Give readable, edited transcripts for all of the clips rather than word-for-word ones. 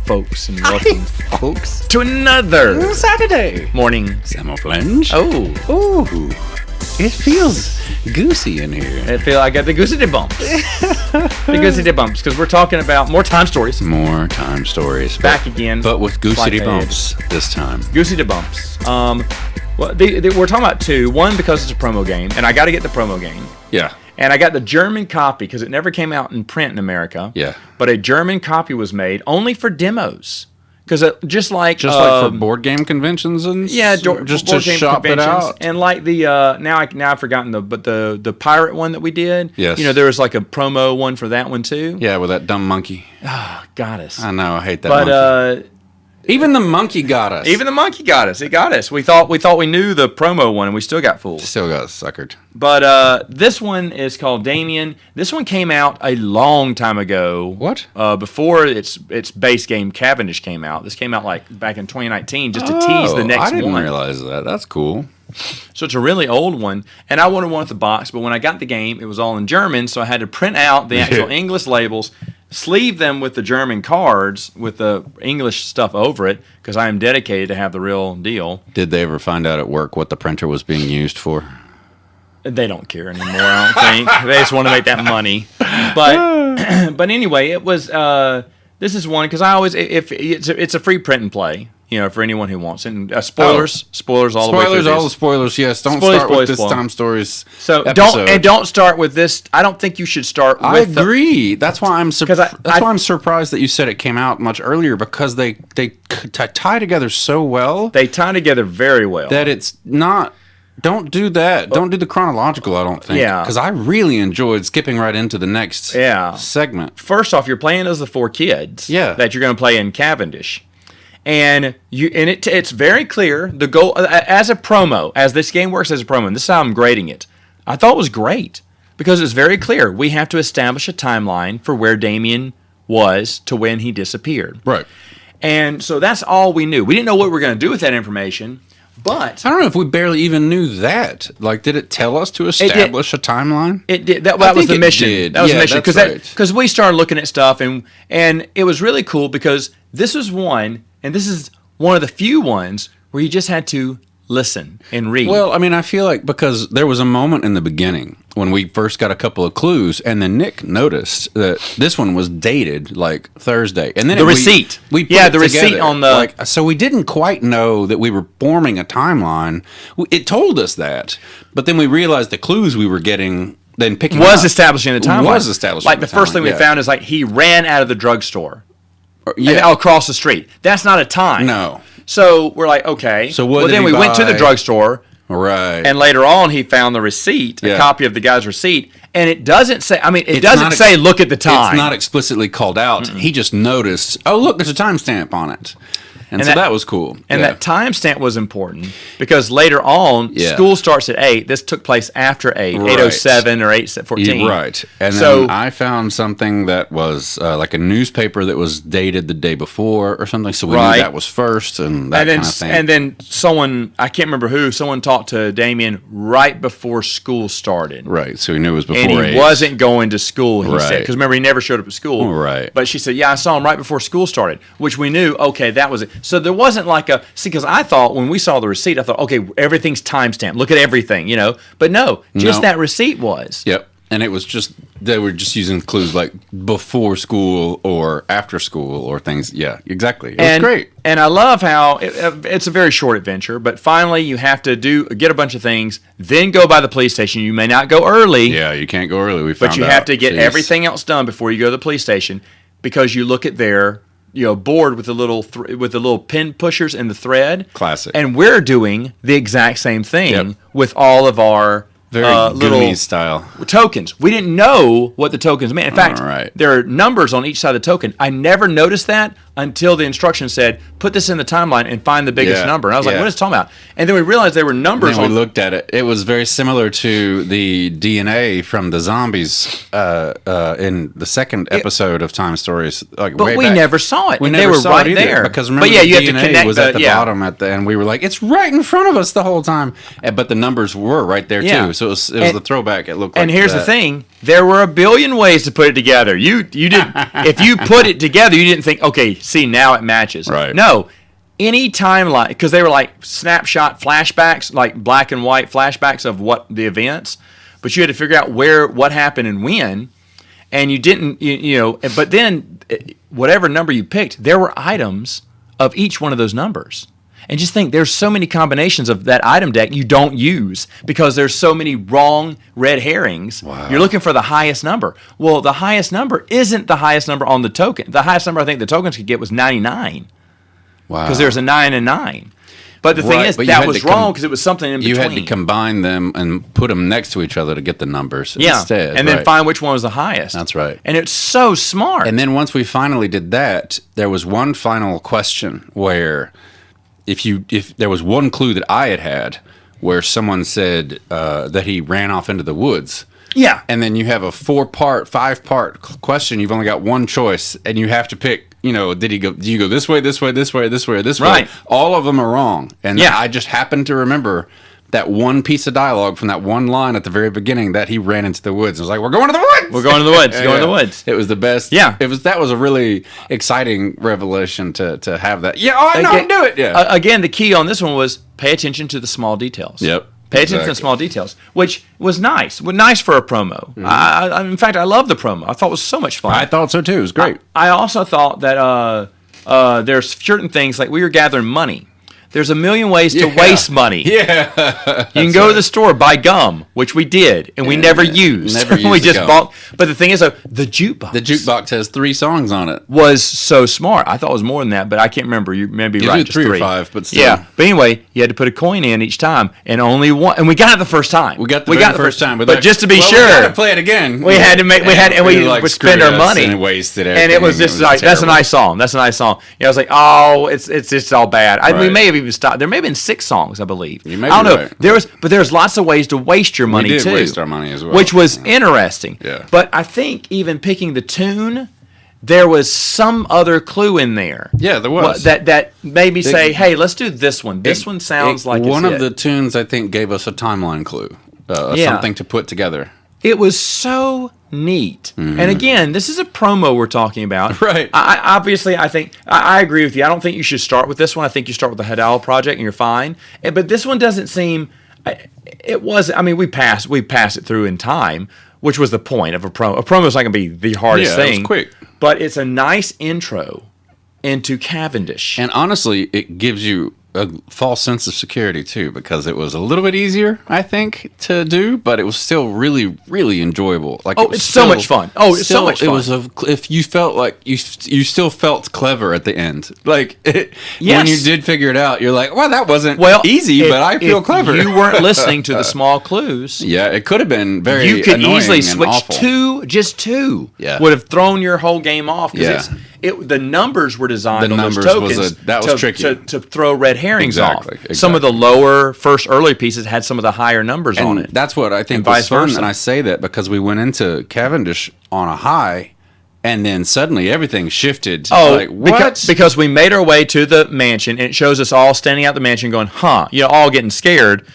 folks, and welcome, folks, to another Saturday morning Samoflange. Ooh, It feels goosey in here. I feel I got the goosey bumps. The goosey bumps, because we're talking about more time stories. More time stories. Back again. But with goosey bumps this time. Goosey bumps. Well, we're talking about two. One, because it's a promo game, and I got to get the promo game. Yeah. And I got the German copy because it never came out in print in America. Yeah. But a German copy was made only for demos. Because just like for board game conventions and just board to game shop it out. And like the now I've forgotten the pirate one that we did. Yes. You know, there was like a promo one for that one too. Yeah, with that dumb monkey. Oh, got us. I know, I hate that monkey. Even the monkey got us. Even the monkey got us. It got us. We thought we knew the promo one, and we still got fooled. Still got suckered. But this one is called Damien. This one came out a long time ago. What? Before its base game Cavendish came out. This came out like back in 2019, just to tease the next one. I didn't realize that. That's cool. So it's a really old one, and I wanted one with the box. But when I got the game, it was all in German, so I had to print out the actual English labels. Sleeve them with the German cards with the English stuff over it because I am dedicated to have the real deal. Did they ever find out at work what the printer was being used for? They don't care anymore, I don't think. They just want to make that money. But anyway, it was this is one because I always if it's a free print and play. You know, for anyone who wants it. And spoilers all the way through. All the spoilers. Yes, don't start with this time stories. So episode. don't start with this. I don't think you should start. I agree. That's why I'm I'm surprised that you said it came out much earlier because they tie together so well. They tie together very well. That it's not. Don't do that. Don't do the chronological. I don't think. Yeah. Because I really enjoyed skipping right into the next segment. First off, you're playing as the four kids. Yeah. That you're going to play in Cavendish. And it's very clear the goal as a promo, as this game works as a promo. And this is how I'm grading it. I thought it was great because it's very clear. We have to establish a timeline for where Damien was to when he disappeared. Right. And so that's all we knew. We didn't know what we were going to do with that information. But I don't know if we barely even knew that. Like, did it tell us to establish a timeline? It did. That was the mission. That was the mission because we started looking at stuff and it was really cool because this was one. And this is one of the few ones where you just had to listen and read. Well, I mean, I feel like because there was a moment in the beginning when we first got a couple of clues, and then Nick noticed that this one was dated like Thursday, and then the receipt. We put the receipt on the so we didn't quite know that we were forming a timeline. It told us that, but then we realized the clues we were getting. Then picking was establishing the timeline. Was establishing like the first thing we found is like he ran out of the drugstore. Yeah. Across the street. That's not a time. No. So we're like, okay. So then we went to the drugstore. Right. And later on, he found the receipt, a copy of the guy's receipt, and it doesn't say. I mean, it doesn't say look at the time. It's not explicitly called out. Mm-mm. He just noticed. Oh, look, there's a timestamp on it. And so that was cool. And that timestamp was important because later on, school starts at 8. This took place after 8, 8:07 or 8:14. Right. And then I found something that was like a newspaper that was dated the day before or something, so we knew that was first and that kind of thing. And then someone, I can't remember who, someone talked to Damien right before school started. Right, so he knew it was before 8. And he wasn't going to school, he said, because remember, he never showed up at school. Right. But she said, yeah, I saw him right before school started, which we knew, okay, that was it. So there wasn't like because I thought when we saw the receipt, I thought, okay, everything's timestamped. Look at everything, But no, just that receipt was. Yep. And it was just, they were just using clues like before school or after school or things. Yeah, exactly. It was great. And I love how it's a very short adventure, but finally you have to get a bunch of things, then go by the police station. You may not go early. Yeah, you can't go early. But you have to get everything else done before you go to the police station because you look at their board with the little pin pushers and the thread. Classic. And we're doing the exact same thing with all of our little style tokens. We didn't know what the tokens meant. In fact, there are numbers on each side of the token. I never noticed that until the instructions said, put this in the timeline and find the biggest number. And I was like, what is it talking about? And then we realized they were numbers. And then we looked at it. It was very similar to the DNA from the zombies in the second episode of Time Stories. But we never saw it. We never were saw it either, there. Because remember, you the have DNA to connect was at the bottom and we were like, it's right in front of us the whole time. But the numbers were right there too. So it was the throwback. It looked like And here's the thing. There were a billion ways to put it together. You didn't. If you put it together, you didn't think, okay, see, now it matches. Right. No, any timeline, because they were like snapshot flashbacks, like black and white flashbacks of what the events, but you had to figure out what happened and when, and you didn't, but then whatever number you picked, there were items of each one of those numbers. And just think, there's so many combinations of that item deck you don't use because there's so many wrong red herrings. Wow. You're looking for the highest number. Well, the highest number isn't the highest number on the token. The highest number I think the tokens could get was 99. Wow. Because there's a 9 and 9. But the thing is, that was wrong because it was something in between. You had to combine them and put them next to each other to get the numbers instead. And then find which one was the highest. That's right. And it's so smart. And then once we finally did that, there was one final question where if there was one clue that I had where someone said that he ran off into the woods. Yeah. And then you have a 5-part question. You've only got one choice, and you have to pick. Do you go this way, this way, this way, this way, or this way? Right. All of them are wrong. And I just happened to remember that one piece of dialogue from that one line at the very beginning that he ran into the woods. It was like, we're going to the woods. We're going to the woods. Going to the woods. It was the best. Yeah. That was a really exciting revelation to have that. Yeah, I know how to do it. Yeah. Again, the key on this one was pay attention to the small details. Yep. Pay attention to the small details, which was nice. Nice for a promo. Mm-hmm. In fact, I love the promo. I thought it was so much fun. I thought so too. It was great. I also thought that there's certain things, like we were gathering money. There's a million ways to waste money. Yeah. You can go to the store, buy gum, which we did, and we never used. We just bought. But the thing is, the jukebox. The jukebox has 3 songs on it. Was so smart. I thought it was more than that, but I can't remember. You may be right. Just 3 or 5, but still. Yeah. But anyway, you had to put a coin in each time, and only one. And we got it the first time. We got the first time, but just to be sure, we had to play it again. We had to make. We would spend our money and wasted everything. And it was just like, that's a nice song. That's a nice song. I was like, oh, it's just all bad. We may have even stopped. There may have been 6 songs, I believe. You may I don't know. Right. There's lots of ways to waste your money we did too. Waste our money as well, which was interesting. Yeah. But I think even picking the tune, there was some other clue in there. Yeah, there was. That made me say, hey, let's do this one. This one sounds like one it's of the tunes. I think gave us a timeline clue, something to put together. It was so neat. Mm-hmm. And again, this is a promo we're talking about. Right. I think I agree with you. I don't think you should start with this one. I think you start with the Hadal project and you're fine. But this one doesn't seem. It was. I mean, we pass it through in time, which was the point of a promo. A promo is not going to be the hardest thing. It was quick. But it's a nice intro into Cavendish. And honestly, it gives you a false sense of security too, because it was a little bit easier, I think, to do, but it was still really, really enjoyable. Like, it's so much fun. It's so much fun. It was if you felt like you still felt clever at the end. Like when you did figure it out, you're like, well, that wasn't easy, but I feel clever. You weren't listening to the small clues. Yeah, it could have been very. You could easily switch awful. just two. Yeah. Would have thrown your whole game off. Yeah. The numbers were designed on those tokens tricky to throw red herrings off. Exactly. Some of the lower early pieces had some of the higher numbers on it. That's what I think was fun, and I say that because we went into Cavendish on a high, and then suddenly everything shifted. Because we made our way to the mansion, and it shows us all standing out the mansion going, all getting scared,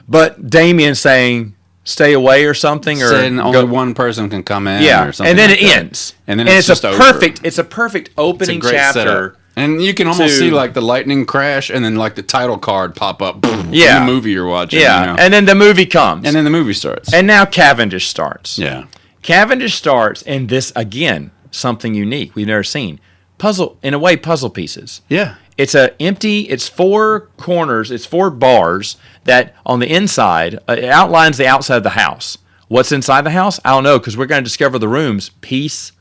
but Damien saying, stay away or something, or saying only one person can come in, or something. And then like it that. ends, and then it's just a over. It's a perfect opening chapter. Setup. And you can almost see like the lightning crash, and then like the title card pop up. In Yeah, the movie you're watching. Yeah, and then the movie comes, and then the movie starts, and now Cavendish starts. Yeah, Cavendish starts, and this again something unique we've never seen. Puzzle pieces. Yeah. It's 4 corners, it's 4 bars that on the inside, it outlines the outside of the house. What's inside the house? I don't know, because we're going to discover the rooms piece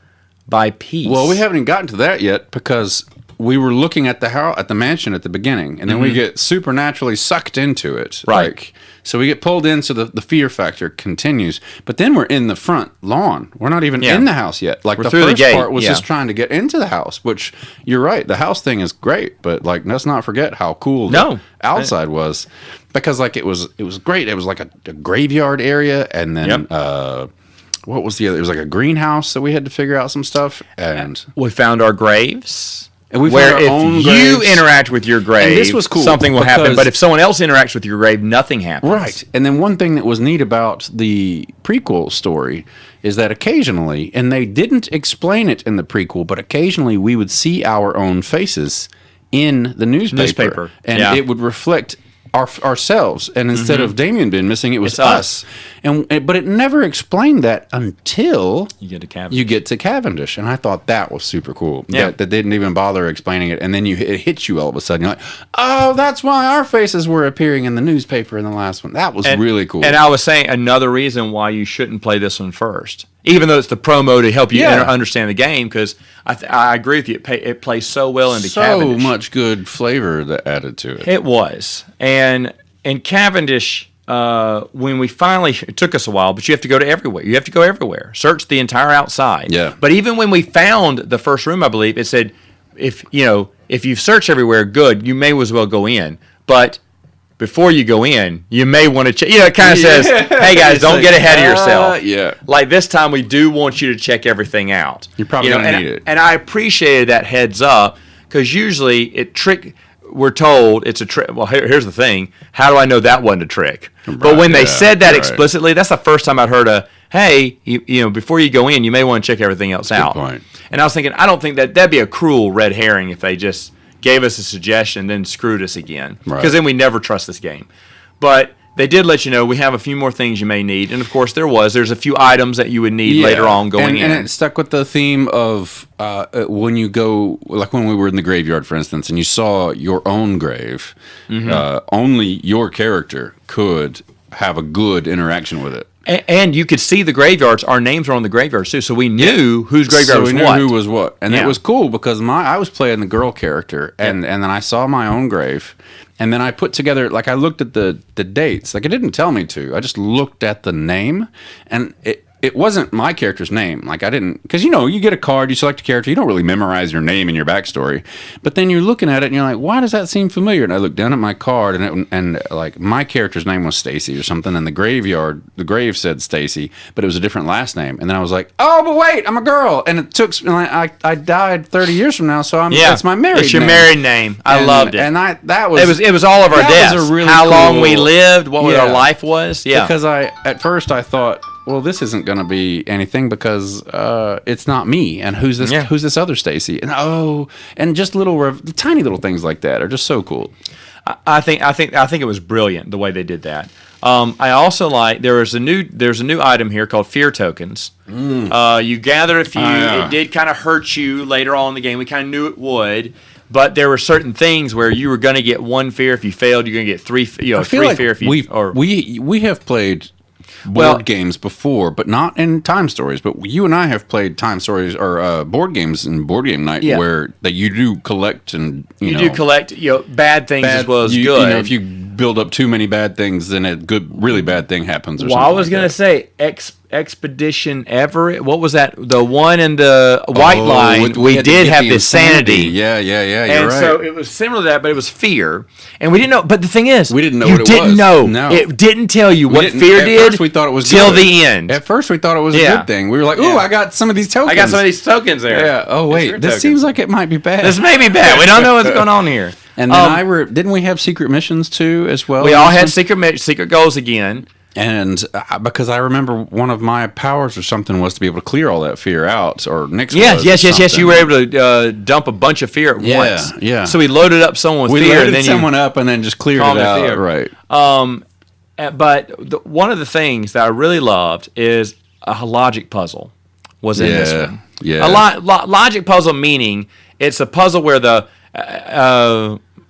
by piece. Well, we haven't gotten to that yet because we were looking at the mansion at the beginning, and then we get supernaturally sucked into it. Right. So we get pulled in, so the fear factor continues. But then we're in the front lawn. We're not even in the house yet. Like, we're the through first the gate. part was just trying to get into the house, which you're right. The house thing is great, but like, let's not forget how cool the outside was, because like it was great. It was like a graveyard area, and then what was the other? It was like a greenhouse that we had to figure out some stuff, and we found our graves. And we where found our if own you graves. interact with your grave, And this was cool something will happen. because- But if someone else interacts with your grave, nothing happens. Right. And then one thing that was neat about the prequel story is that occasionally, and they didn't explain it in the prequel, but occasionally we would see our own faces in the newspaper. And it would reflect ourselves, and instead of Damien being missing, it was us. But it never explained that until you get to Cavendish. And I thought that was super cool. Yeah. That didn't even bother explaining it, and then it hits you all of a sudden. You're like, oh, that's why our faces were appearing in the newspaper in the last one. That was really cool. And I was saying another reason why you shouldn't play this one first, even though it's the promo to help you understand the game, because I agree with you. It plays so well into Cavendish. So much good flavor that added to it. It was. And in Cavendish, when we finally, it took us a while, but you have to go to everywhere. You have to go everywhere. Search the entire outside. Yeah. But even when we found the first room, I believe, it said, if you've searched everywhere, good, you may as well go in. But before you go in, you may want to check. It kind of says, hey, guys, don't get ahead of yourself. Yeah. Like this time, we do want you to check everything out. You're probably going to need it. And I appreciated that heads up, because usually we're told it's a trick. Well, here's the thing. How do I know that wasn't a trick? Right, but when they said that explicitly, that's the first time I'd heard hey, before you go in, you may want to check everything else out. Good point. And I was thinking, I don't think that'd be a cruel red herring if they just gave us a suggestion, then screwed us again. Because then we never trust this game. But they did let you know we have a few more things you may need. And, of course, there's a few items that you would need later on going in. And it stuck with the theme of when you go, like when we were in the graveyard, for instance, and you saw your own grave, only your character could have a good interaction with it. And you could see the graveyards. Our names were on the graveyards, too, so we knew whose graveyard was what. So we knew who was what. And it was cool because I was playing the girl character, and then I saw my own grave, and then I put together, like I looked at the dates. Like it didn't tell me to. I just looked at the name, and it wasn't my character's name. Like I didn't, because you get a card, you select a character, you don't really memorize your name and your backstory. But then you're looking at it and you're like, why does that seem familiar? And I looked down at my card and like my character's name was Stacy or something, and the grave said Stacy, but it was a different last name. And then I was like, oh, but wait, I'm a girl. And it took, and I died 30 years from now, so that's my married name. It's your married name. I loved it. And it was all of our deaths. Was a really how cool, long we lived, what our life was. Yeah. Because at first I thought, well, this isn't going to be anything because it's not me. And who's this? Who's this other Stacy? And just tiny little things like that are just so cool. I think it was brilliant the way they did that. I also like there's a new item here called fear tokens. You gather a few. It did kind of hurt you later on in the game. We kind of knew it would. But there were certain things where you were going to get one fear if you failed. You're going to get three fear if you. We have played board games before, but not in Time Stories. But you and I have played Time Stories or board games in Board Game Night where that you do collect and you do collect bad things as well as good. If you build up too many bad things, then a really bad thing happens. Or something I was going to say Expedition Everett. What was that? The one in the white line. We did have this sanity. Yeah. You're and right. So it was similar to that, but it was fear, and we didn't know. But the thing is, we didn't know what it was. You didn't know. No. It didn't tell you what fear did. At first, we thought it was till good. The end. At first, we thought it was a good thing. We were like, "Ooh, I got some of these tokens. I got some of these tokens there." Yeah. Oh wait, this seems like it might be bad. This may be bad. We don't know what's going on here. And then didn't we have secret missions too as well? We all had secret goals again. And because I remember one of my powers or something was to be able to clear all that fear out, or Nick's yes. You were able to dump a bunch of fear at once. Yeah. So we loaded up someone with fear. Loaded someone up and then just cleared it out. Fear. Right. But one of the things that I really loved is a logic puzzle was in this one. Yeah. Logic puzzle meaning it's a puzzle where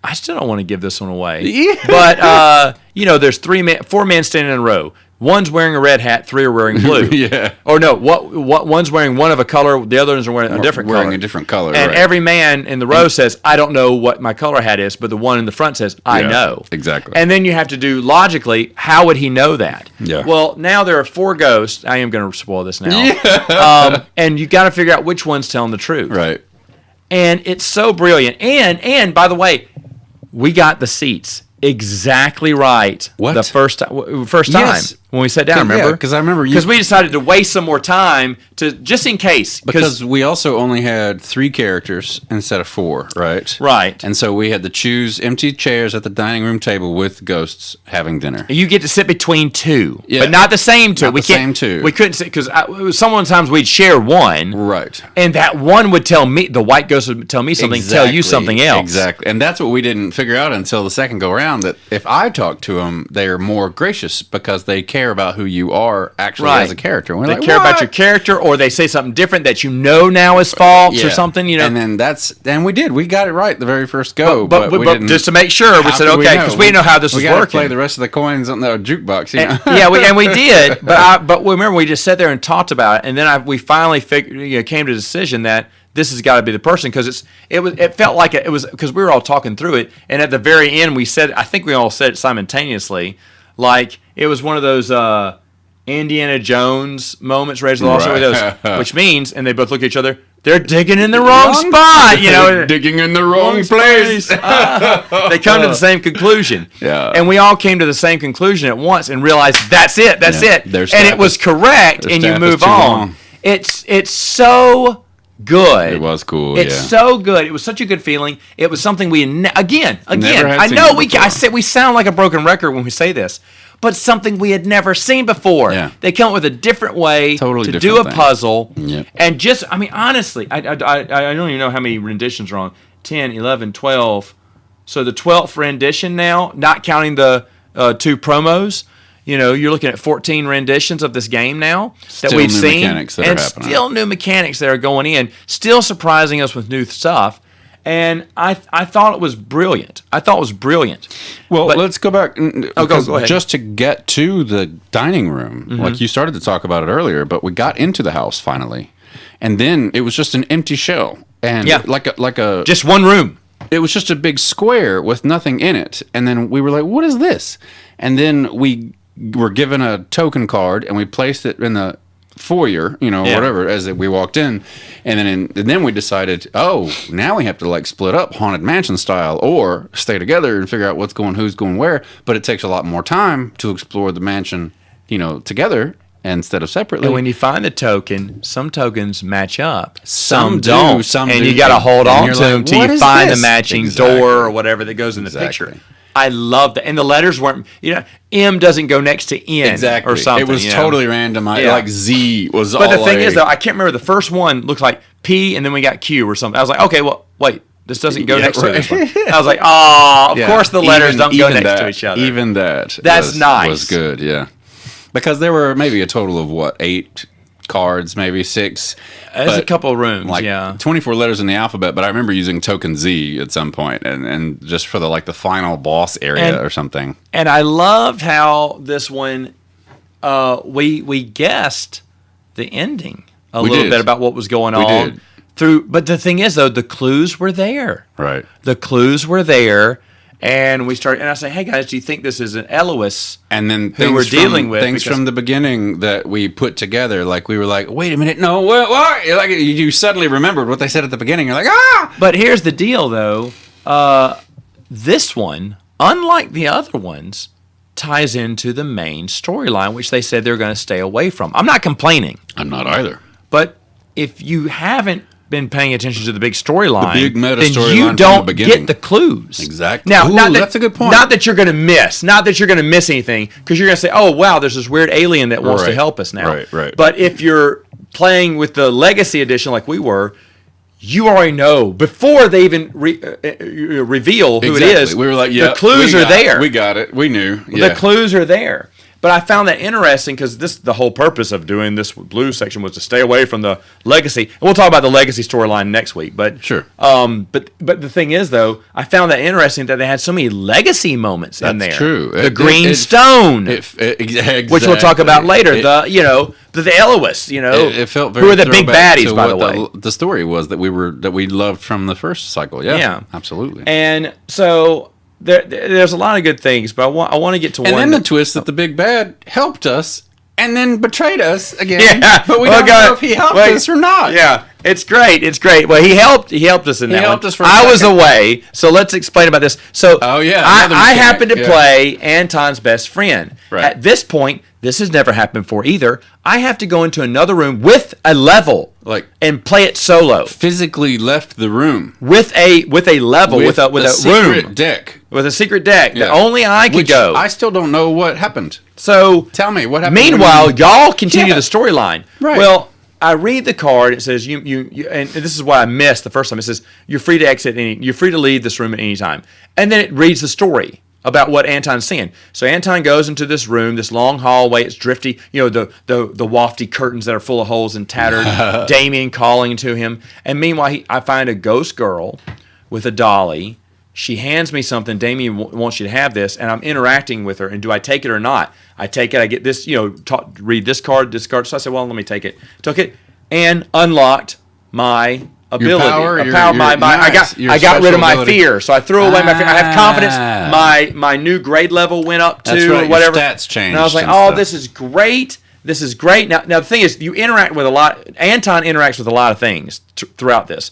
I still don't want to give this one away. Yeah. But, there's 4 men standing in a row. One's wearing a red hat, 3 are wearing blue. Yeah. Or no, one's wearing one of a color, the others are wearing a different color. And every man in the row says, I don't know what my color hat is, but the one in the front says, I know. Exactly. And then you have to do logically, how would he know that? Yeah. Well, now there are 4 ghosts. I am going to spoil this now. Yeah. And you got to figure out which one's telling the truth. Right. And it's so brilliant. And by the way, we got the seats exactly right. What? The first time. Yes. when we sat down, remember? Because I remember because we decided to waste some more time to just in case. Because we also only had 3 characters instead of 4, right? Right. And so we had to choose empty chairs at the dining room table with ghosts having dinner. You get to sit between 2, but not the same 2. Not the same 2. We couldn't sit because sometimes we'd share one, right? And that one would tell me, the white ghost would tell me something, tell you something else. Exactly, and that's what we didn't figure out until the second go around. That if I talk to them, they're more gracious because they care about who you are actually as a character. They care about your character, or they say something different that you know now is false or something. You know, and then we got it right the very first go. But we didn't, just to make sure, we said okay because we didn't know how this was working. Play the rest of the coins on the jukebox. You know? And we did. But remember, we just sat there and talked about it, and then we finally came to the decision that this has got to be the person because it felt like it was because we were all talking through it, and at the very end we said, I think we all said it simultaneously, like it was one of those Indiana Jones moments, Raiders of the Lost Ark, which means, and they both look at each other, they're digging in the wrong spot, you know, digging in the wrong place. They come to the same conclusion, and we all came to the same conclusion at once and realized that's it, and it was correct, and you move on. It's so good. It was cool. It's so good. It was such a good feeling. It was something we again. I know we sound like a broken record when we say this, but something we had never seen before. Yeah. They come up with a different way to do a puzzle. Yep. And just, I mean, honestly, I don't even know how many renditions are on. 10, 11, 12. So the 12th rendition now, not counting the 2 promos, you know, you're looking at 14 renditions of this game now that we've seen. Mechanics that are happening. Still new mechanics that are going in, still surprising us with new stuff. And I thought it was brilliant. Well, let's go back. Go ahead. Just to get to the dining room, like you started to talk about it earlier, but we got into the house finally, and then it was just an empty shell, and like a just one room. It was just a big square with nothing in it, and then we were like, "What is this?" And then we were given a token card, and we placed it in the foyer, whatever, as we walked in, and then we decided, now we have to like split up Haunted Mansion style, or stay together and figure out who's going where. But it takes a lot more time to explore the mansion, together instead of separately. And when you find the token, some tokens match up, some don't, some and do. You got to hold on to them till you find the matching door or whatever that goes in the picture. I love that. And the letters weren't, M doesn't go next to N or something. It was totally random. Like Z was all. But the thing is, though, I can't remember. The first one looked like P and then we got Q or something. I was like, okay, well, wait, this doesn't go next to this one. I was like, of course the letters don't go next to each other. Even that's nice. Was good, yeah. Because there were maybe a total of, 8 cards, maybe 6. There's a couple of rooms, 24 letters in the alphabet, but I remember using token Z at some point, and just for the final boss area or something. And I loved how this one, we guessed the ending a little bit about what was going on. But the thing is, though, the clues were there. Right. The clues were there. And we started, and I say, "Hey guys, do you think this is an Elois?" And then who we're dealing with things from the beginning that we put together, like we were like, "Wait a minute, no, what?" Like you suddenly remembered what they said at the beginning. You're like, "Ah!" But here's the deal, though. This one, unlike the other ones, ties into the main storyline, which they said they're going to stay away from. I'm not complaining. I'm not either. But if you haven't been paying attention to the big storyline, then you don't get the clues. Exactly. Now, that's a good point. Not that you're going to miss anything, because you're going to say, "Oh, wow, there's this weird alien that wants to help us now." Right. But if you're playing with the Legacy Edition like we were, you already know before they even reveal who it is. We were like, the clues are there. We got it. We knew. Yeah. The clues are there. But I found that interesting because the whole purpose of doing this blue section was to stay away from the Legacy. And we'll talk about the Legacy storyline next week. But sure. But the thing is, though, I found that interesting that they had so many Legacy moments in there. That's true. The Green Stone, exactly. which we'll talk about later. The Elois. It felt very who are the big baddies, by the way. The story was that we loved from the first cycle. Yeah, absolutely. And so. There's a lot of good things, but I want to get to one. And then the twist that the big bad helped us and then betrayed us again. Yeah. But we don't know if he helped us or not. Yeah. It's great. It's great. Well, he helped us in that. He helped us for a second. I was away, so let's explain about this. So, I happened to play Anton's best friend. Right. At this point, this has never happened before either. I have to go into another room with a level, and play it solo. Physically left the room with a level, with a room deck, with a secret deck that only I could go. I still don't know what happened. So tell me what happened. Meanwhile, y'all continue the storyline. Right. Well, I read the card. It says you and this is what I missed the first time. It says you're free to exit you're free to leave this room at any time. And then it reads the story about what Anton's seeing. So Anton goes into this room, this long hallway. It's drifty, the wafty curtains that are full of holes and tattered. Damien calling to him, and meanwhile I find a ghost girl with a dolly. She hands me something. Damien wants you to have this, and I'm interacting with her. And do I take it or not? I take it. I get this. Read this card. So I said, well, let me take it. Took it and unlocked my ability. I got rid of my fear, so I threw away my fear. I have confidence. My new grade level went up to or whatever. Your stats changed. And I was like, this is great. This is great. Now the thing is, you interact with a lot. Anton interacts with a lot of things throughout this.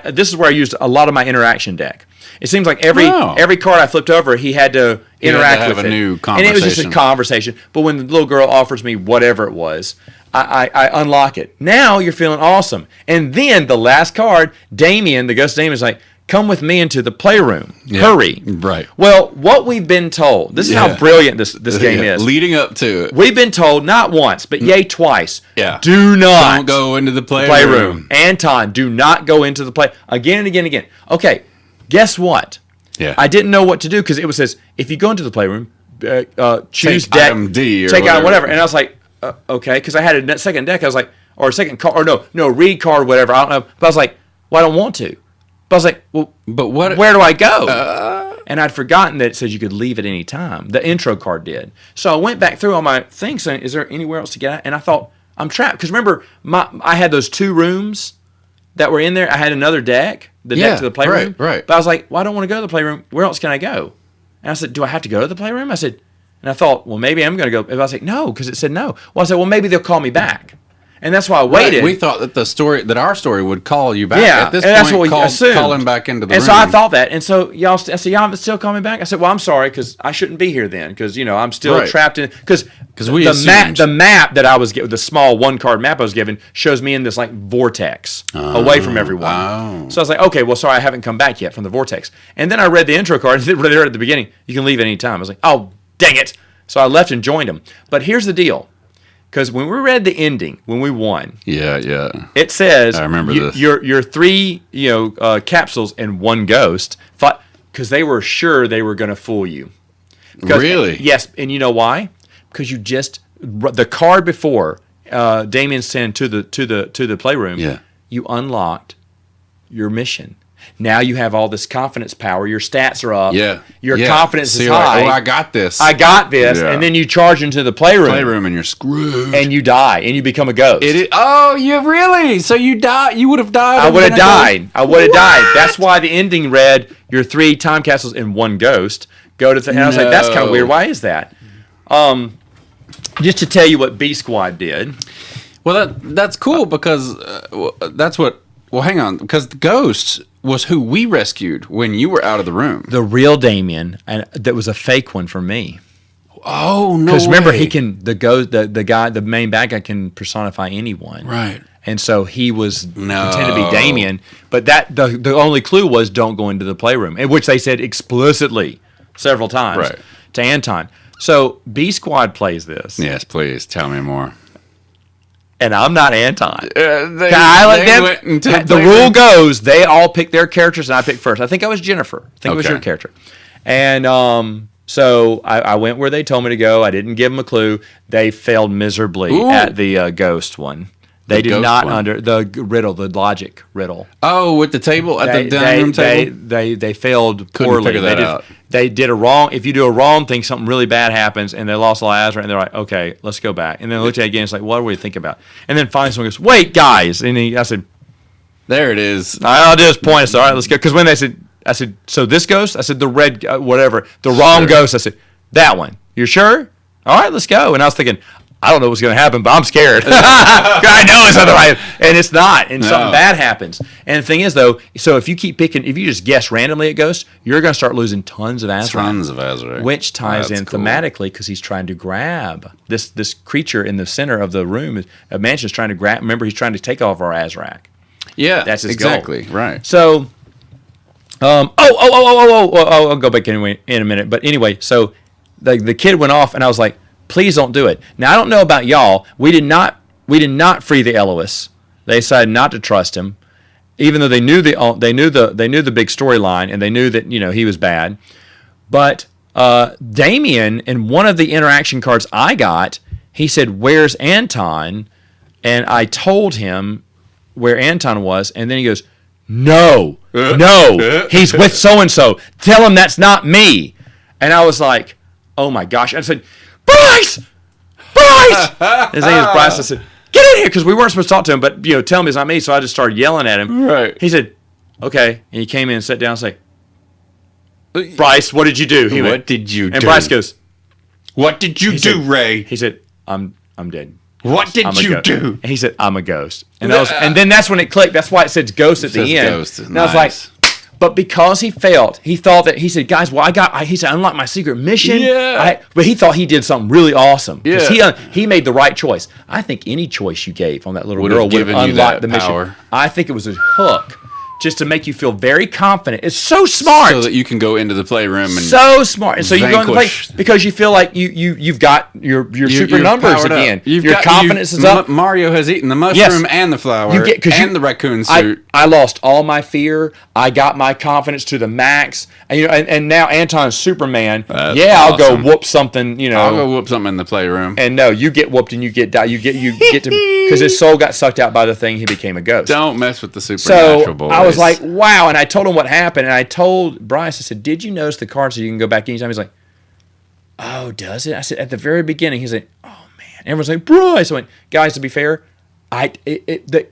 This is where I used a lot of my interaction deck. It seems like every card I flipped over, he had to interact with it. New conversation. And it was just a conversation. But when the little girl offers me whatever it was, I unlock it. Now you're feeling awesome. And then the last card, Damien, the ghost Damien, is like, come with me into the playroom. Yeah. Hurry. Right. Well, what we've been told, this is how brilliant this game is. Leading up to it. We've been told not once, but twice. Yeah. Don't go into the playroom. Anton, do not go into the play. Again and again and again. Okay. Guess what? Yeah. I didn't know what to do because it says, if you go into the playroom, choose take deck. Item D or take whatever. Out whatever. And I was like, okay, because I had a second deck. I was like, or a second card, or no, read card, whatever. I don't know. But I was like, well, I don't want to. But I was like, well, where do I go? And I'd forgotten that it says you could leave at any time. The intro card did. So I went back through all my things saying, is there anywhere else to get out? And I thought, I'm trapped. Because remember, I had those 2 rooms that were in there. I had another deck, deck to the playroom. Right. But I was like, well, I don't want to go to the playroom. Where else can I go? And I said, do I have to go to the playroom? I said, and I thought, well, maybe I'm going to go. And I was like, no, because it said no. Well, I said, well, maybe they'll call me back. And that's why I waited. Right. We thought that our story would call you back. Yeah, at this and point, that's what we assumed. Call him back into the room. And so I thought that. And so I said, y'all still call me back? I said, well, I'm sorry because I shouldn't be here then because, I'm still trapped in. Because the map that I was given, the small 1-card map I was given, shows me in this like vortex away from everyone. Oh. So I was like, okay, well, sorry, I haven't come back yet from the vortex. And then I read the intro card. There at the beginning, you can leave at any time. I was like, oh, dang it. So I left and joined them. But here's the deal. Because when we read the ending, when we won, it says I remember this. Your 3 capsules and 1 ghost, because they were sure they were going to fool you. Really? Yes, and you know why? Because the card before Damien sent to the playroom, you unlocked your mission. Now you have all this confidence power. Your stats are up. Yeah. Your confidence is high. I got this. Yeah. And then you charge into the playroom. And you're screwed. And you die. And you become a ghost. You really? So you die? You would have died? I would have died. That's why the ending read, your 3 time capsules and 1 ghost. And I was like, that's kind of weird. Why is that? Just to tell you what B Squad did. Well, that's cool because that's what... Well, hang on. Because the ghost was who we rescued when you were out of the room. The real Damien, and that was a fake one for me. Oh no! Because remember, he can the main bad guy can personify anyone, right? And so he was intended to be Damien, but the only clue was don't go into the playroom, in which they said explicitly several times to Anton. So B Squad plays this. Yes, please tell me more. And I'm not Anton. The rule goes, they all pick their characters, and I picked first. I think I was Jennifer. I think it was your character. And so I went where they told me to go. I didn't give them a clue. They failed miserably at the ghost one. They did not under the riddle, the logic riddle. Oh, with the table at the dining room table. They failed poorly. Couldn't figure that out. They did a wrong. If you do a wrong thing, something really bad happens, and they lost a lot, and they're like, "Okay, let's go back." And then looked at it again. It's like, "What do we think about?" And then finally, someone goes, "Wait, guys!" And I said, "There it is." I'll just point. I said, "All right, let's go." Because when they said, I said, "So this ghost?" I said, "The red, whatever, the wrong ghost." I said, "That one. You're sure?" All right, let's go. And I was thinking, I don't know what's going to happen, but I'm scared. I know it's otherwise, and it's not, and something bad happens. And the thing is, though, so if you keep picking, if you just guess randomly at ghosts, you're going to start losing tons of Azrac. Which ties in thematically because he's trying to grab this creature in the center of the room. A mansion is trying to grab. Remember, he's trying to take off our Azrac. Yeah, that's his exactly goal. Right. So, I'll go back anyway in a minute. But anyway, so the kid went off, and I was like, please don't do it. Now I don't know about y'all. We did not free the Elois. They decided not to trust him, even though they knew the big storyline and they knew that he was bad. But Damien, in one of the interaction cards I got, he said, "Where's Anton?" And I told him where Anton was, and then he goes, "No, he's with so and so. Tell him that's not me." And I was like, "Oh my gosh!" I said, Bryce! His name is Bryce. I said, "Get in here," because we weren't supposed to talk to him, but tell him it's not me. So I just started yelling at him. Right. He said, "Okay," and he came in and sat down and said, "Bryce, what did you do?" What did you do? And Bryce goes, "What did you do, Ray?" He said, "I'm dead." What did you do? And he said, "I'm a ghost." And then that's when it clicked. That's why it says ghost at the end. Ghost. And I was like, but because he thought that, he said, "Guys, well, he said, unlock my secret mission." Yeah. But he thought he did something really awesome. Yeah. He made the right choice. I think any choice you gave on that little would girl have would have given you unlocked that the power. mission. I think it was a hook just to make you feel very confident. It's so smart. So that you can go into the playroom and so smart. And so you go into the play vanquish. because you feel like you've got your super You're numbers powered up. again. Your confidence is up. Mario has eaten the mushroom and the flower and the raccoon suit. I lost all my fear. I got my confidence to the max. And now Anton's Superman. That's I'll awesome. go whoop something. I'll go whoop something in the playroom. And no, you get whooped and you get to because his soul got sucked out by the thing. He became a ghost. Don't mess with the supernatural boys. I was like, wow. And I told him what happened. And I told Bryce, I said, "Did you notice the card so you can go back anytime?" He's like, "Oh, does it?" I said, "At the very beginning." He's like, "Oh man." And everyone's like, "Bryce." I went, "Guys, to be fair,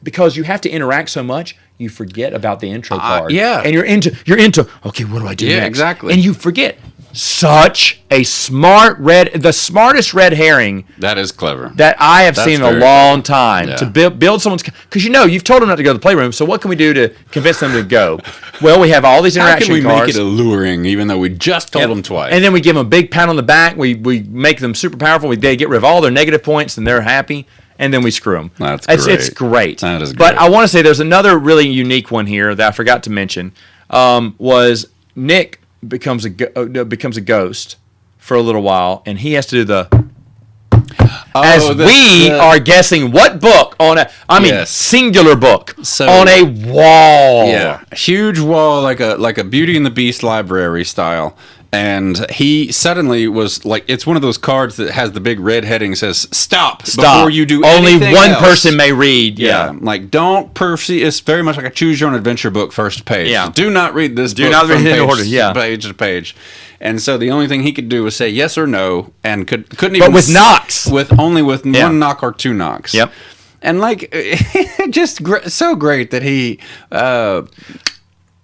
because you have to interact so much, you forget about the intro card. And you're into. Okay, what do I do next? Exactly. And you forget. Such a the smartest red herring. That is clever. That I have seen in a long time to build someone's, because you've told them not to go to the playroom. So what can we do to convince them to go? Well, we have all these interaction cards. How can we make it alluring, even though we just told them twice? And then we give them a big pat on the back. We make them super powerful. They get rid of all their negative points, and they're happy. And then we screw them. That's great. It's great. That is great. But I want to say there's another really unique one here that I forgot to mention. Was Nick becomes a ghost for a little while, and he has to do the are guessing what book on singular book on a wall. Yeah, a huge wall like a Beauty and the Beast library style. And he suddenly was like, it's one of those cards that has the big red heading says, stop before you do only anything one else. person may read. Like don't proceed. It's very much like a choose your own adventure book first page. Do not read this book not read from it in order. page to page. And so the only thing he could do was say yes or no, and couldn't even. But with knocks, with one knock or two knocks. Yep. And like, just so great that he.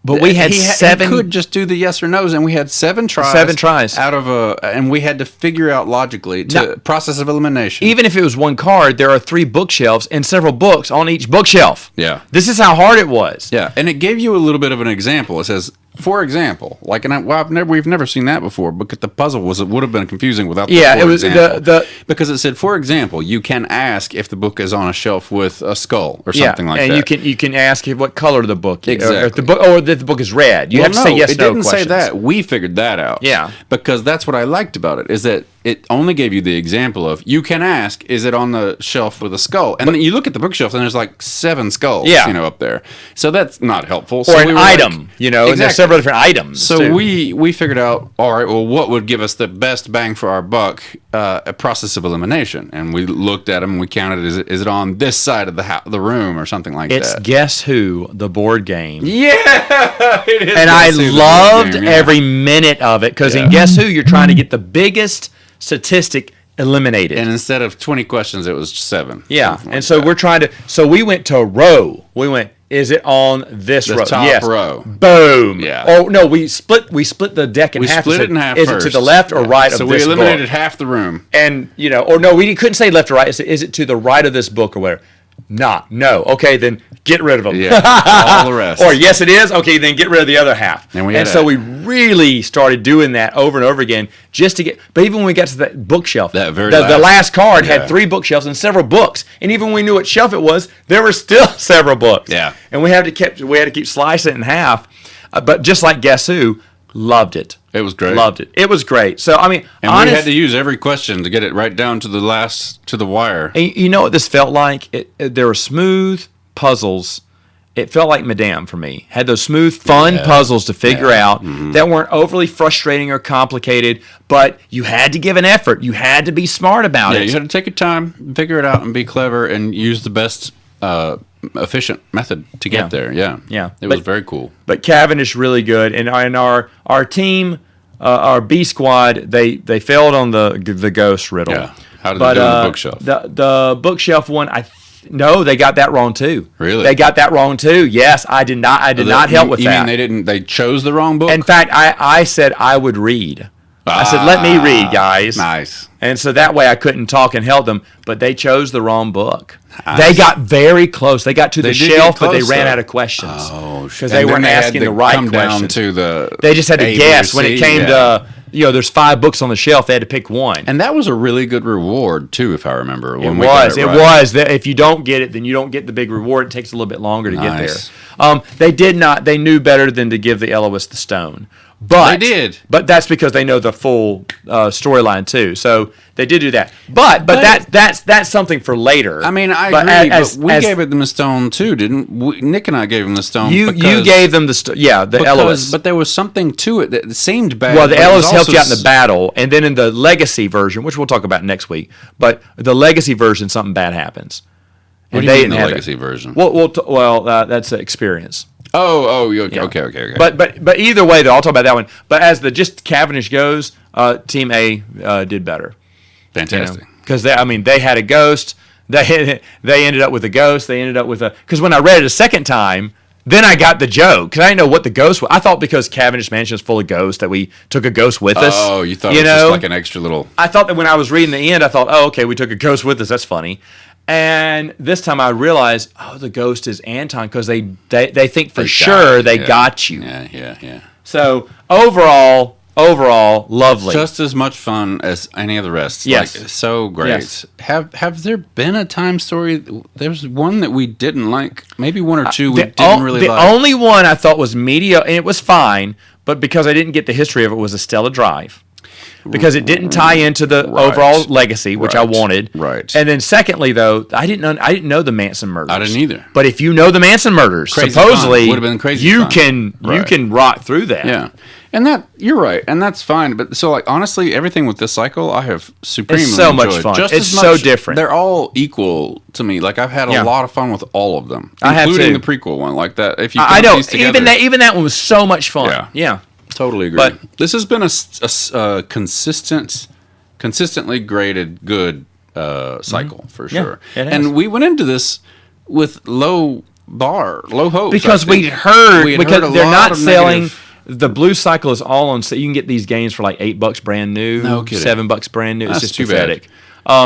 But we had seven. He could just do the yes or no's, and we had 7 tries. 7 tries out of and we had to figure out logically process of elimination. Even if it was one card, there are 3 bookshelves and several books on each bookshelf. Yeah, this is how hard it was. Yeah, and it gave you a little bit of an example. It says, for example, like, and we've never seen that before, because the puzzle would have been confusing without. It was because it said, for example, you can ask if the book is on a shelf with a skull or something like that. And you can ask what color the book is, exactly. or if the book is red. You have to say yes, no. It didn't say that. We figured that out. Yeah, because that's what I liked about it, is that it only gave you the example of, you can ask, is it on the shelf with a skull? And then you look at the bookshelf and there's like 7 skulls, up there. So that's not helpful. Or an item, and there's several different items. So we figured out, all right, well, what would give us the best bang for our buck? A process of elimination. And we looked at them and we counted, is it on this side of the room or something like that? It's Guess Who, the board game. Yeah! It is. And I loved every minute of it, because in Guess Who, you're trying to get the biggest statistic eliminated. And instead of 20 questions, it was 7. Yeah. And so we're trying to, so we went to row. We went is it on this row? Top row. Boom. Yeah. Oh no, we split the deck in half. We split it in half. Is first. it to the left or right of this book? So we eliminated half the room. And or no, we couldn't say left or right. Is it to the right of this book or whatever? No. Okay, then get rid of them. Yeah. All the rest. Or yes, it is. Okay, then get rid of the other half. And so we really started doing that over and over again just to get. But even when we got to that bookshelf, the last card had 3 bookshelves and several books. And even when we knew what shelf it was, there were still several books. Yeah. And we had to keep slicing it in half. But just like Guess Who, loved it. It was great. Loved it. It was great. So we had to use every question to get it right down to the wire. And you know what this felt like? There were smooth puzzles. It felt like Madame for me. Had those smooth, fun puzzles to figure out that weren't overly frustrating or complicated, but you had to give an effort. You had to be smart about it. You had to take your time, figure it out, and be clever, and use the best efficient method to get there. Yeah. It was very cool. But Cavendish really good, and our team, our B squad, they failed on the ghost riddle. Yeah. How did they do on the bookshelf? The bookshelf one, no, they got that wrong too. Really? They got that wrong too. Yes, I did not help with that. You mean they didn't? They chose the wrong book. In fact, I said I would read. I said, let me read, guys. Nice. And so that way I couldn't talk and help them, but they chose the wrong book. Nice. They got very close. They got to the shelf, but they ran out of questions. Oh, because they weren't asking the right questions. They just had to guess when it came to, there's 5 books on the shelf. They had to pick one. And that was a really good reward, too, if I remember. It was. If you don't get it, then you don't get the big reward. It takes a little bit longer to get there. They knew better than to give the Eloist the stone. But they did. But that's because they know the full storyline too. So they did do that. But that's something for later. I mean, I agree. But we gave them the stone too, didn't we? Nick and I gave them the stone. You gave them the Eloist. But there was something to it that seemed bad. Well, the Eloist helped you out in the battle, and then in the Legacy version, which we'll talk about next week. But the Legacy version, something bad happens. What do you mean the Legacy version? Well, that's an experience. Okay. But either way, though, I'll talk about that one. But as the just Cavendish goes, Team A did better. Fantastic. Because they had a ghost. They ended up with a ghost. They ended up with because when I read it a second time, then I got the joke because I didn't know what the ghost was. I thought because Cavendish Mansion is full of ghosts that we took a ghost with us. Oh, you thought it was just like an extra little. I thought that when I was reading the end, I thought, oh, okay, we took a ghost with us. That's funny. And this time I realized, the ghost is Anton because they think for sure they got you. Yeah. So overall, lovely. Just as much fun as any of the rest. Yes. So great. Yes. Have there been a time story? There's one that we didn't like. Maybe one or two we didn't really like. The only one I thought was mediocre, and it was fine, but because I didn't get the history of it, was Estella Drive. Because it didn't tie into the overall legacy, which I wanted. Right. And then secondly, though, I didn't know the Manson murders. I didn't either. But if you know the Manson murders, supposedly would have been crazy you can rock through that. Yeah. And you're right, and that's fine. But so honestly, everything with this cycle, I have supremely enjoyed. It's so enjoyed. much fun. Just it's so different. They're all equal to me. Like I've had a lot of fun with all of them, including the prequel one. Like that, if you I know these together, even that one was so much fun. Yeah. Totally agree. But this has been a consistently graded good cycle for sure. And we went into this with low hopes because we'd heard because they're not selling. The blue cycle is all on. So you can get these games for like $8 brand new, no kidding. $7 brand new. It's That's just pathetic.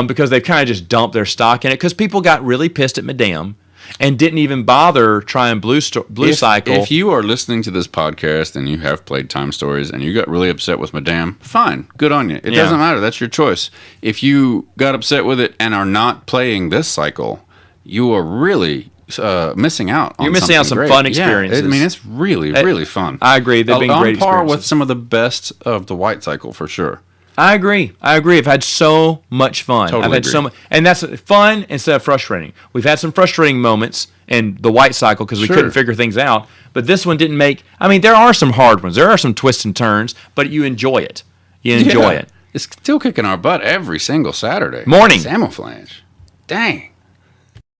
Because they've kind of just dumped their stock in it because people got really pissed at Madame. And didn't even bother trying Blue Cycle. If you are listening to this podcast and you have played Time Stories and you got really upset with Madame, fine, good on you. It doesn't matter. That's your choice. If you got upset with it and are not playing this cycle, you are really missing out on You're missing out on some great. fun experiences. I mean, it's really fun. I agree. They've been great experiences. On par with experiences. some of the best of the White Cycle for sure. I agree. I've had so much fun. Totally I've had agree. so much, and that's fun instead of frustrating. We've had some frustrating moments in the White Cycle because we couldn't figure things out. But this one didn't make. I mean, there are some hard ones. There are some twists and turns, but you enjoy it. It. It's still kicking our butt every single Saturday. Morning. Samoflange. Dang.